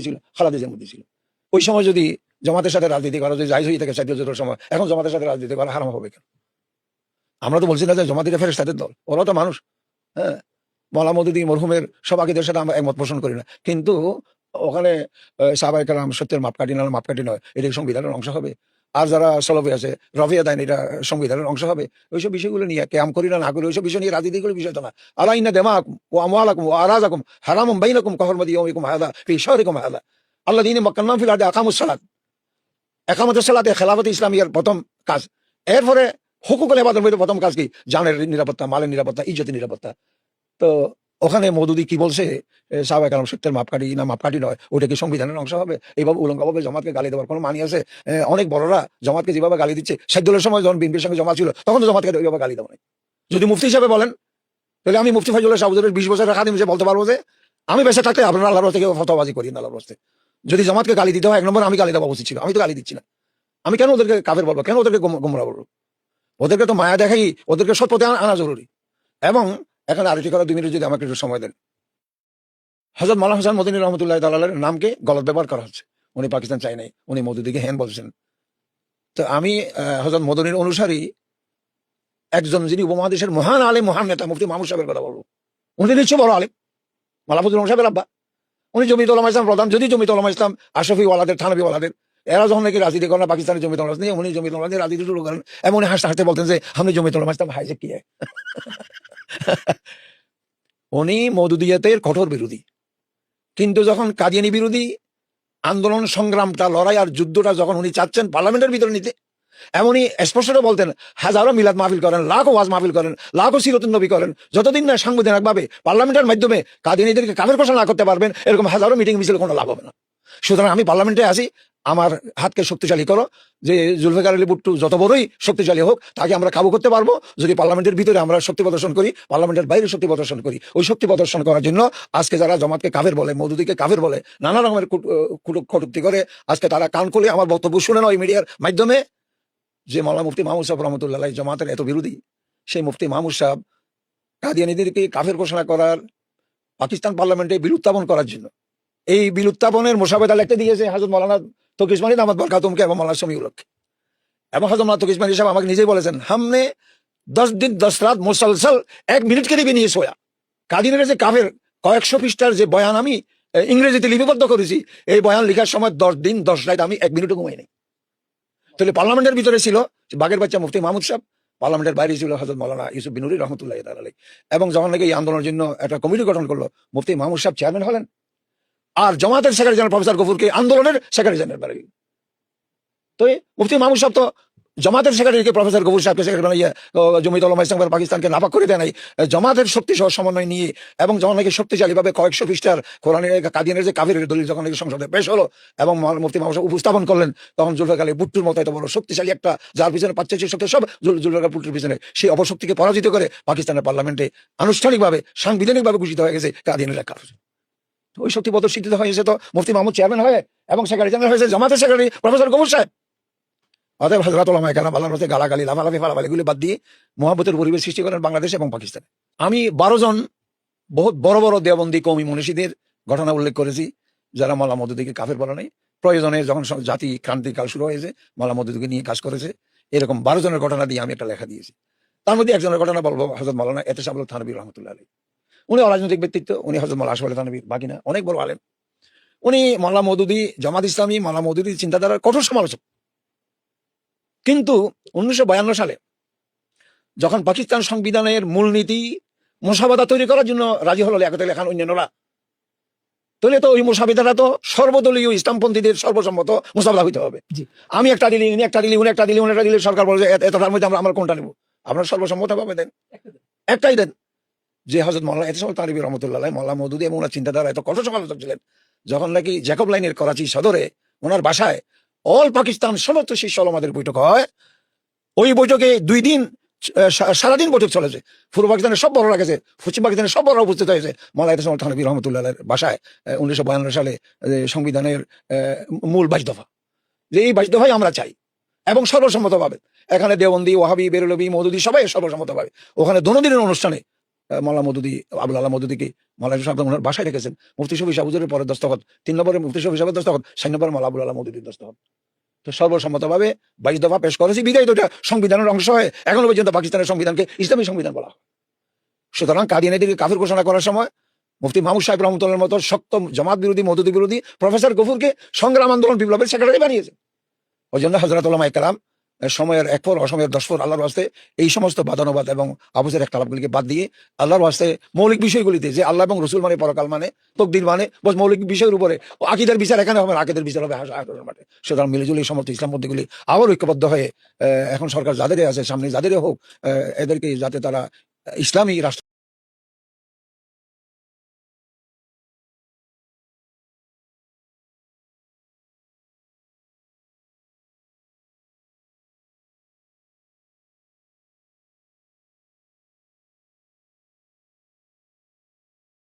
ছিল, খালেদা জিয়ার মধ্যে ছিল। ওই সময় যদি জামাতের সাথে রাজনীতি করা যদি জায়েজ হয়ে থাকে ৭০ সময়, এখন জামাতের সাথে রাজনীতি করা হারাম হবে কেন? আমরা তো বলছি না যে জামাতিরা ফেরেশতাদের দল, ওরাও তো মানুষ। হ্যাঁ, মওলানা মওদুদী মরহুমের সব আকিদার সাথে আমরা একমত পোষণ করি না, কিন্তু ওখানে সাহাবায়ে কেরাম সত্যের মাপকাঠি না, মাপকাঠি নয়, এটা কি সংবিধানের অংশ হবে? আর যারা সলফে আছে রফিয়া দেন, এটা সংবিধানের অংশ হবে? ওইসব বিষয়গুলো নিয়ে কেয়াম করি না করি, ওইসব বিষয় নিয়ে রাজনীতি করে বিষয় তো না। আলা ইন্না দিমাআকুম ওয়া আমওয়ালাকুম ওয়া আরাযাকুম হারামুন বাইনাকুম কাহুরমাতি ইয়াউমিকুম হাযা ফি শাহরিকুম হাযা আল্লাযীনা মাক্কান্নাহুম ফিল আরদি আকামুস সালাত। একামতের সালাতে খেলাফতে ইসলামিয়ার প্রথম কাজ। এরপরে হুকুকুল ইবাদতের মধ্যে প্রথম কাজ কি? জানের নিরাপত্তা, মালের নিরাপত্তা, ইজ্জতের নিরাপত্তা। তো ওখানে মওদুদী কি বলছে, সাহাবায়ে কেরাম সত্যের মাপকাঠি না মাপকাঠি নয়, ওটা কি সংবিধানের অংশ হবে? এইভাবে উলঙ্গভাবে জামাতকে গালি দেওয়ার কোনো মানি আছে? অনেক বড়রা জামাতকে যেভাবে গালি দিচ্ছে, সাইদুলের সময় যখন বিএনপির সঙ্গে জমা ছিল তখন তো জামাতকে ওইভাবে গালি দেওয়া নাই। যদি মুফতি হিসাবে বলেন, তাহলে আমি মুফতি ফয়জুল্লাহ শাহবুদ্দীনের 20 বছরের খাদিম হিসেবে বলতে পারবো যে আমি বেঁচে থাকতে আপনারা আল্লাহর রাস্তায় কেউ ফতোয়াবাজি করি না। আল্লাহর রাস্তায় যদি জামাতকে গালি দিতে হয়, 1 নম্বর আমি গালি দেওয়া উচিত ছিল, আমি তো গালি দিচ্ছি না। আমি কেন ওদেরকে কাফের বলবো, কেন ওদেরকে গোমরাহ বলবো? ওদেরকে তো মায়া দেখাই, ওদেরকে সৎ পথে আনা জরুরি। এবং এখানে আরেকটি কথা 2 মিনিট যদি আমাকে একটু সময় দেন। হযরত মাওলানা হাসান মদনী রহমতুল্লাহ তাআলার নামকে গলত ব্যবহার করা হচ্ছে। উনি পাকিস্তান চাই নাই, উনি মওদুদীকে হ্যান বলছেন। তো আমি হযরত মদনীর অনুসারী একজন যিনি উপমহাদেশের মহান আলেম, মহান নেতা মুফতি মাহমুদ সাহেবের কথা বলবো। উনি নিশ্চয় বড় আলেম, মাওলানা ফজলুল সাহেবের আব্বা। উনি জমিয়তুল উলামা ইসলাম প্রধান। যদি জমিয়তুল উলামা ইসলাম আশরাফি ওয়ালাদের, থানভী ওয়ালাদের, এরা যখন নাকি রাজনীতি করেন পাকিস্তানের জমিয়তুল উলামা নিয়ে, উনি জমিয়তুল উলামা নিয়ে রাজনীতি শুরু করেন। এবং উনি হাসতে হাসতে বলতেন যে हमने জমিয়তুল উলামা ইসলাম হাইজেক কিয়া है। উনি মওদুদিয়াতের কঠোর বিরোধী, কিন্তু যখন কাদিয়ানী বিরোধী আন্দোলন সংগ্রামটা, লড়াই আর যুদ্ধটা যখন উনি চাচ্ছেন পার্লামেন্টের ভিতরে নিতে, এমনই স্পষ্ট বলতেন, হাজারো মিলাদ মাহফিল করেন, লাখো ওয়াজ মাহফিল করেন, লাখো সিরাতুন নবী করেন, যতদিন না সাংবিধানিক ভাবে পার্লামেন্টের মাধ্যমে কাদিয়ানীদেরকে কাফের ঘোষণা না করতে পারবেন, এরকম হাজারো মিটিং মিছিল কোনো লাভ হবে না। সুতরাং আমি পার্লামেন্টে আসি, আমার হাতকে শক্তিশালী করো, যে জুলফিকার আলী ভুট্টো যত বড়ই শক্তিশালী হোক, তাকে আমরা কাবু করতে পারবো যদি পার্লামেন্টের ভিতরে আমরা শক্তি প্রদর্শন করি, পার্লামেন্টের বাইরে শক্তি প্রদর্শন করি। ওই শক্তি প্রদর্শন করার জন্য আজকে যারা জামাতকে কাফের বলে, মওদুদীকে কাফের বলে, নানা রকমের কটূক্তি করে, আজকে তারা কান খুলে আমার বক্তব্য শুনে না ওই মিডিয়ার মাধ্যমে, যে মাওলানা মুফতি মাহমুদ সাহেব রহমতুল্লাহ জামাতের এত বিরোধী, সেই মুফতি মাহমুদ সাহেব কাদিয়ানীদেরকে কাফের ঘোষণা করার, পাকিস্তান পার্লামেন্টে বিল উত্থাপন করার জন্য, এই বিল উত্থাপনের মোসাবেদা লিখতে দিয়েছে হযরত মাওলানা তকি উসমানী দামাত বরকাতুহুমকে এবং মাওলানা শমীউলকে। এবং হযরত মাওলানা তকি উসমানী সাহেব আমাকে নিজেই বলেছেন, हमने 10 दिन 10 রাত মুসলসল 1 মিনিট के लिए भी नहीं सोया। কাদিয়ানীরা যে কাফের, কয়েকশো পৃষ্ঠার যে বয়ান আমি ইংরেজিতে লিপিবদ্ধ করেছি, এই বয়ান লেখার সময় 10 দিন 10 রাত আমি 1 মিনিটও ঘুমাই নাই। তাহলে পার্লামেন্টের ভিতরে ছিল বাগের বাচ্চা মুফতি মাহমুদ সাহেব, পার্লামেন্টের বাইরে ছিল হযরত মাওলানা ইউসুফ বিনুরি রহমতুল্লাহ তাআলা আলাইহি। এবং যখন নাকি এই আন্দোলনের জন্য একটা কমিটি গঠন করলো, মুফতি মাহমুদ সাহেব চেয়ারম্যান হলেন, আর জামাতের সেক্রেটারি জেনারেল প্রফেসর গফুরকে আন্দোলনের সেক্রেটারি জেনারেল বানালেন। তো মুফতি মাহমুদ সাহেব তো জামাতের সেক্রেটারিকে, প্রফেসর গফুর সাহেবকে সেক্রেটারি বানাইয়া জমিয়তুল উলামা ইসলাম পাকিস্তানকে নাপাক করে দেয় নাই, জামাতের শক্তি সহ সমন্বয় নিয়ে এবং যখন নাকি শক্তিশালীভাবে কয়েকশো পৃষ্ঠার কোরআনের কাদিয়ানের যে কাফিরের দলিল যখন নাকি সংসদে পেশ হলো এবং মুফতি মাহমুদ সাহেব উপস্থাপন করলেন, তখন জুলফিকার আলী ভুট্টোর মতো এত বড় শক্তিশালী একটা, যার পিছনে পাচ্ছে সেই শক্তি সব জুলফিকার ভুট্টোর পিছনে, সেই অপশক্তিকে পরাজিত করে পাকিস্তানের পার্লামেন্টে আনুষ্ঠানিকভাবে সাংবিধানিকভাবে ঘোষিত হয়ে গেছে কাদিয়ানীরা কাফের। ওই শক্তি প্রদর্শিত হয়েছে তো মুফতি মাহমুদ চেয়ারম্যান হয়ে, এবং সেক্রেটারি জেনারেল হয়েছে জামাতের সেক্রেটারি প্রফেসর গফুর সাহেব। অতএব হযরত উলামায়ে কেরাম আল্লাহর রাস্তায় গালাগালি, লাফালাফি, ফালাফালি এগুলো বাদ দিয়ে মহব্বতের পরিবেশ সৃষ্টি করেন বাংলাদেশ এবং পাকিস্তানে। আমি 12 জন বহুত বড় বড় দেওবন্দি কওমি মনীষীদের ঘটনা উল্লেখ করেছি, যারা মাওলানা মওদুদীকে কাফের বলে নাই। প্রয়োজনে যখন জাতি ক্রান্তিকাল শুরু হয়েছে, মাওলানা মওদুদীকে নিয়ে কাজ করেছে। এরকম 12 জনের ঘটনা দিয়ে আমি একটা লেখা দিয়েছি। তার মধ্যে একজনের ঘটনা বলবো, হযরত মাওলানা এতেশামুল থানভী রহমতুল্লাহ আলাইহি। উনি অরাজনৈতিক ব্যক্তিত্ব, উনি হযরত মাওলানা আশরাফ আলী থানভীর বাগিনা, অনেক বড় আলেম। উনি মাওলানা মওদুদী, জামাত ইসলামী, মাওলানা মওদুদীর চিন্তাধারার কঠোর সমালোচক। কিন্তু 1952 সালে যখন পাকিস্তান সংবিধানের মূলনীতি মোসাবাদা তৈরি করার জন্য রাজি হলো লিয়াকত আলী খান অন্যান্যরা, তাহলে তো ওই মোসাবিদাটা তো সর্বদলীয় ইসলামপন্থীদের সর্বসম্মত মোসাবাদা হইতে হবে। আমি একটা দিলি, উনি একটা দিলি, উনি একটা দিলি, উনি একটা দিলি, সরকার বলে এতটার মধ্যে আমরা কোনটা নেব? আপনার সর্বসম্মতভাবে দেন, একটাই দেন। যে হযরত মাওলানা এতেশামুল থানভী রহমতুল্লাহ আলাইহি, মাওলানা মওদুদী এবং ওনার চিন্তাধারা এত কঠোর সমালোচক ছিলেন, যখন নাকি জ্যাকব লাইনের করাচি সদরে ওনার বাসায় অল পাকিস্তান সমস্ত শীর্ষ ওলামাদের বৈঠক হয়, ওই বৈঠকে 2 দিন সারাদিন বৈঠক চলেছে। পূর্ব পাকিস্তানের সব বড়রা গেছে, পশ্চিম পাকিস্তানের সব বড়রা উপস্থিত হয়েছে মাওলানা এতেশামুল থানভী রহমতুল্লাহ আলাইহির বাসায় 1952 সালে সংবিধানের মূল 22 দফা, যে এই 22 দফাই আমরা চাই, এবং সর্বসম্মতভাবে। এখানে দেওবন্দি, ওয়াহাবি, বেরলভী, মওদুদী সবাই সর্বসম্মতভাবে ওখানে দোনো দিনের অনুষ্ঠানে মোল্লা মদুদি, আবুল আল্লাহ মদুদিকে মৌলানা সাহেব ওনার বাসায় রেখেছেন। মুফতি শফি শাহ হুজুরের পরে দস্তখত, 3 নম্বরে মুফতি শফি সাহেবের দস্তখত, 6 নম্বরে মোল্লা আবুল আল্লাহ মদুদির দস্তখত। তো সর্বসম্মতভাবে 22 দফা পেশ করেছি, বিদায় তো এটা সংবিধানের অংশ হয়, এখনো পর্যন্ত পাকিস্তানের সংবিধানকে ইসলামী সংবিধান বলা হয়। সুতরাং কাদিয়ানীদেরকে কাফির ঘোষণা করার সময় মুফতি মাহমুদ সাহেব রহমতুল্লাহর মতো শক্ত জামাত বিরোধী, মদুদি বিরোধী প্রফেসর গফুরকে সংগ্রাম আন্দোলন বিপ্লবের সেক্রেটারি বানিয়েছে। ওই জন্য হযরত উলামা ইকরাম সময়ের 1 পর, অসময়ের 10 পর আল্লাহর ওয়াস্তে এই সমস্ত বাদানুবাদ এবং আবুজের একতালাপগুলিকে বাদ দিয়ে আল্লাহর ওয়াস্তে মৌলিক বিষয়গুলিতে, যে আল্লাহ এবং রসুল মানে, পরকাল মানে, তকদির মানে, বস মৌলিক বিষয়ের উপরে আকীদার বিচার এখানে হবে না, আকীদার বিচার হবে হাসরের মাঠে। সুতরাং মিলেজুলি সমস্ত ইসলাম মধ্যগুলি আবার ঐক্যবদ্ধ হয়ে এখন সরকার যাদেরই আছে, সামনে যাদেরই হোক, এদেরকে যাতে তারা ইসলামী রাষ্ট্র